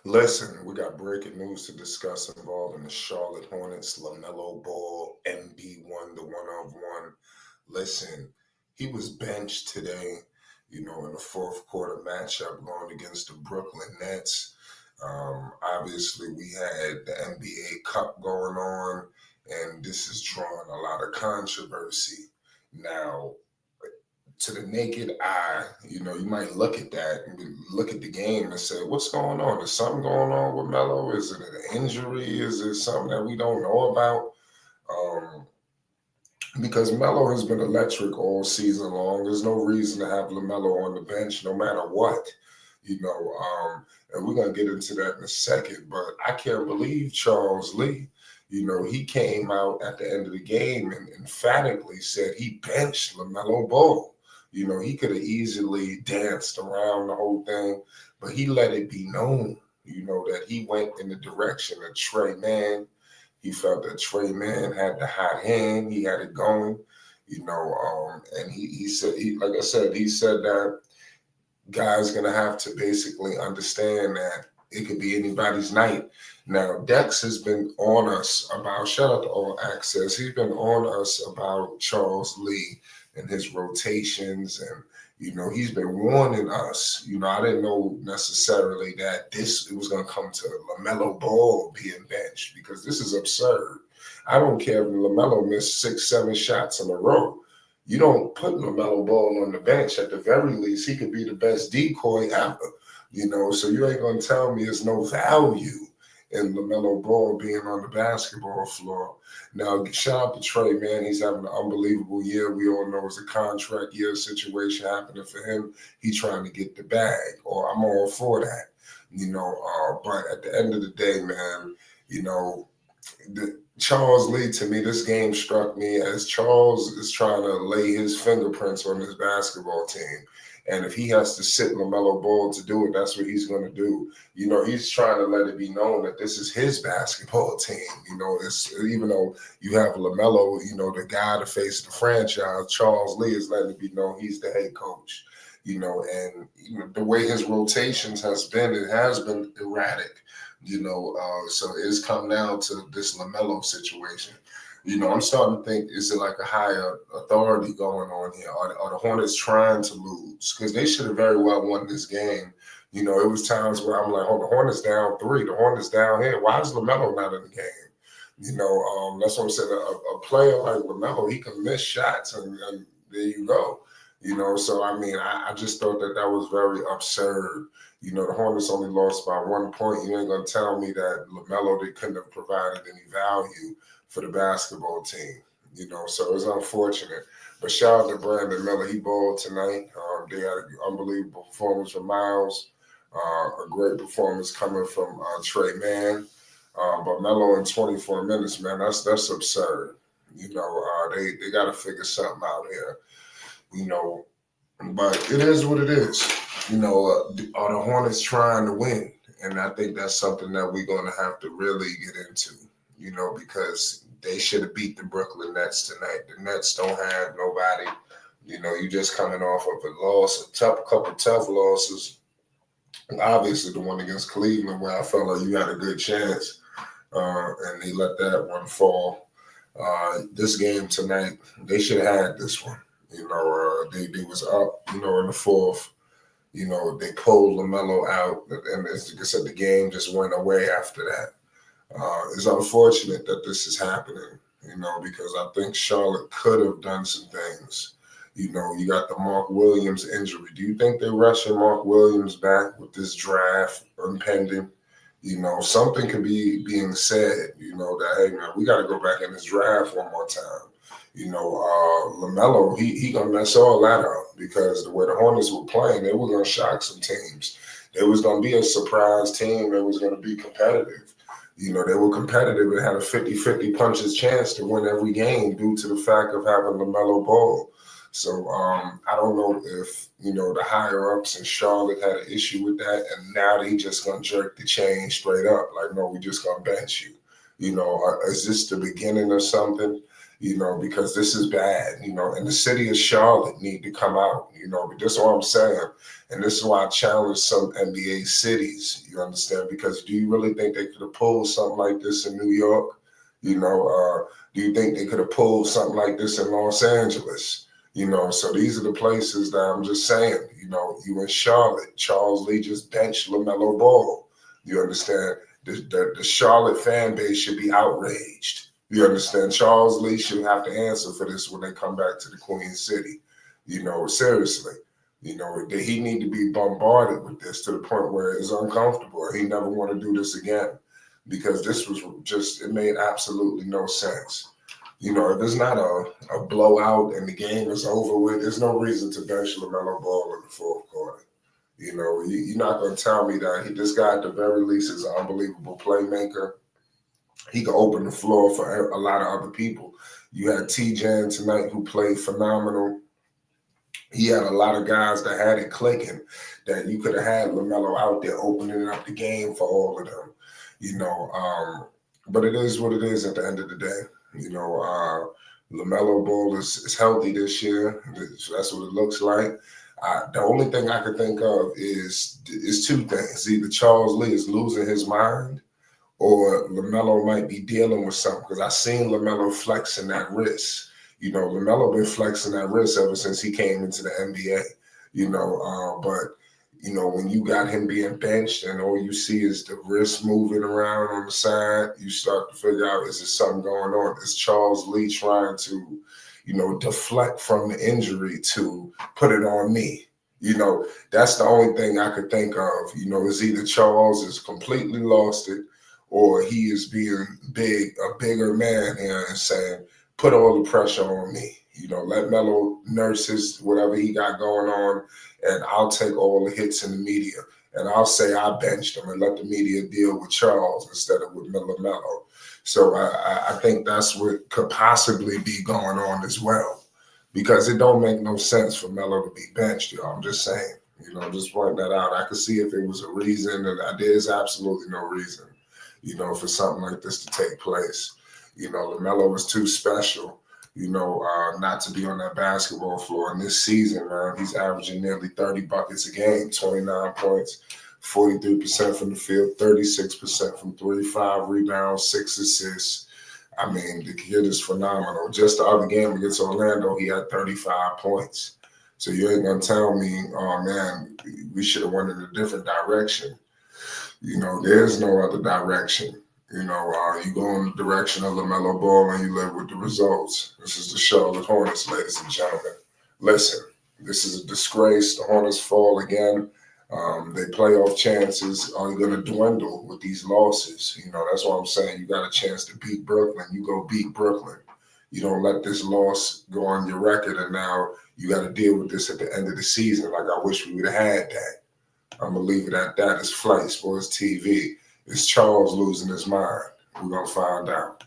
Listen, we got breaking news to discuss involving the Charlotte Hornets. Lamelo Ball, MB1, the one of one. Listen, he was benched today, in the fourth quarter matchup going against the Brooklyn Nets. Obviously, we had the NBA Cup going on, and this is drawing a lot of controversy. Now, to the naked eye, you might look at that and look at the game and say, what's going on? Is something going on with Melo? Is it an injury? Is it something that we don't know about? Um, because Melo has been electric all season long. There's no reason to have LaMelo on the bench no matter what. And we're going to get into that in a second. But I can't believe Charles Lee. He came out at the end of the game and emphatically said he benched LaMelo Ball. He could have easily danced around the whole thing, but he let it be known, that he went in the direction of Trey Mann. He felt that Trey Mann had the hot hand. He had it going, and he said, like I said, he said that guys going to have to basically understand that it could be anybody's night. Now, Dex has been on us about, shout out to All Access, he's been on us about Charles Lee and his rotations. And, he's been warning us. I didn't know necessarily that it was going to come to LaMelo Ball being benched, because this is absurd. I don't care if LaMelo missed 6, 7 shots in a row. You don't put LaMelo Ball on the bench. At the very least, he could be the best decoy ever. So you ain't going to tell me there's no value in LaMelo Ball being on the basketball floor. Now, shout out to Trey, man. He's having an unbelievable year. We all know it's a contract year situation happening for him. He's trying to get the bag, or I'm all for that. But at the end of the day, man, Charles Lee, to me, this game struck me as Charles is trying to lay his fingerprints on his basketball team. And if he has to sit LaMelo Ball to do it, that's what he's going to do. He's trying to let it be known that this is his basketball team. Even though you have LaMelo, the guy, the face of the franchise, Charles Lee is letting it be known he's the head coach. And the way his rotations it has been erratic. So it's come down to this LaMelo situation. I'm starting to think, is it like a higher authority going on here? Are the Hornets trying to lose? Because they should have very well won this game. It was times where I'm like, oh, the Hornets down 3, the Hornets down here. Why is LaMelo not in the game? That's what I'm saying. A player like LaMelo, he can miss shots, and there you go. So I mean, I just thought that was very absurd. The Hornets only lost by 1 point. You ain't gonna tell me that LaMelo, they couldn't have provided any value for the basketball team. So it's unfortunate. But shout out to Brandon Miller. He balled tonight. They had an unbelievable performance from Miles. A great performance coming from Trey Mann. But Melo in 24 minutes, man, that's absurd. They got to figure something out here. But it is what it is. Are the Hornets trying to win? And I think that's something that we're going to have to really get into, because they should have beat the Brooklyn Nets tonight. The Nets don't have nobody. You just coming off of a loss, a couple tough losses. Obviously, the one against Cleveland, where I felt like you had a good chance, and they let that one fall. This game tonight, they should have had this one. They was up, in the fourth. They pulled LaMelo out, and as I said, the game just went away after that. It's unfortunate that this is happening, because I think Charlotte could have done some things. You got the Mark Williams injury. Do you think they're rushing Mark Williams back with this draft impending? Something could be being said, that, hey, man, we got to go back in this draft one more time. LaMelo, he going to mess all that up, because the way the Hornets were playing, they were going to shock some teams. There was going to be a surprise team that was going to be competitive. They were competitive and had a 50-50 punches chance to win every game due to the fact of having LaMelo Ball. So I don't know if, the higher-ups in Charlotte had an issue with that, and now they just going to jerk the chain straight up. Like, no, we just going to bench you. Is this the beginning of something? because this is bad, and the city of Charlotte need to come out, but this is what I'm saying. And this is why I challenge some NBA cities, you understand? Because do you really think they could have pulled something like this in New York? Do you think they could have pulled something like this in Los Angeles? So these are the places that I'm just saying, you in Charlotte, Charles Lee just benched LaMelo Ball. You understand? The Charlotte fan base should be outraged. You understand? Charles Lee should have to answer for this when they come back to the Queen City. Seriously. That he need to be bombarded with this to the point where it's uncomfortable. He never want to do this again because this was just, it made absolutely no sense. If it's not a blowout and the game is over with, there's no reason to bench LaMelo Ball in the fourth quarter. You're not going to tell me that this guy at the very least is an unbelievable playmaker. He could open the floor for a lot of other people. You had T-Jan tonight who played phenomenal. He had a lot of guys that had it clicking that you could have had LaMelo out there opening up the game for all of them. But it is what it is at the end of the day. LaMelo Ball is healthy this year. That's what it looks like. The only thing I could think of is two things. Either Charles Lee is losing his mind or LaMelo might be dealing with something, because I seen LaMelo flexing that wrist. LaMelo been flexing that wrist ever since he came into the NBA. But when you got him being benched and all you see is the wrist moving around on the side, you start to figure out, is there something going on? Is Charles Lee trying to, deflect from the injury to put it on me? That's the only thing I could think of. Is either Charles has completely lost it, or he is being a bigger man here and saying, put all the pressure on me. Let Melo nurse whatever he got going on, and I'll take all the hits in the media. And I'll say I benched him and let the media deal with Charles instead of with LaMelo. So I think that's what could possibly be going on as well, because it don't make no sense for Melo to be benched, y'all. I'm just saying, just point that out. I could see if it was a reason, and there's absolutely no reason, for something like this to take place. LaMelo was too special, not to be on that basketball floor. And this season, man, he's averaging nearly 30 buckets a game, 29 points, 43% from the field, 36% from three, 5 rebounds, 6 assists. I mean, the kid is phenomenal. Just the other game against Orlando, he had 35 points. So you ain't going to tell me, oh, man, we should have went in a different direction. There's no other direction. You go in the direction of LaMelo Ball and you live with the results. This is the Charlotte Hornets, ladies and gentlemen. Listen, this is a disgrace. The Hornets fall again. Their playoff chances are going to dwindle with these losses. That's why I'm saying you got a chance to beat Brooklyn. You go beat Brooklyn. You don't let this loss go on your record, and now you got to deal with this at the end of the season. Like, I wish we would have had that. I'm going to leave it at that. It's Flight Sports TV. Is Charles losing his mind? We're going to find out.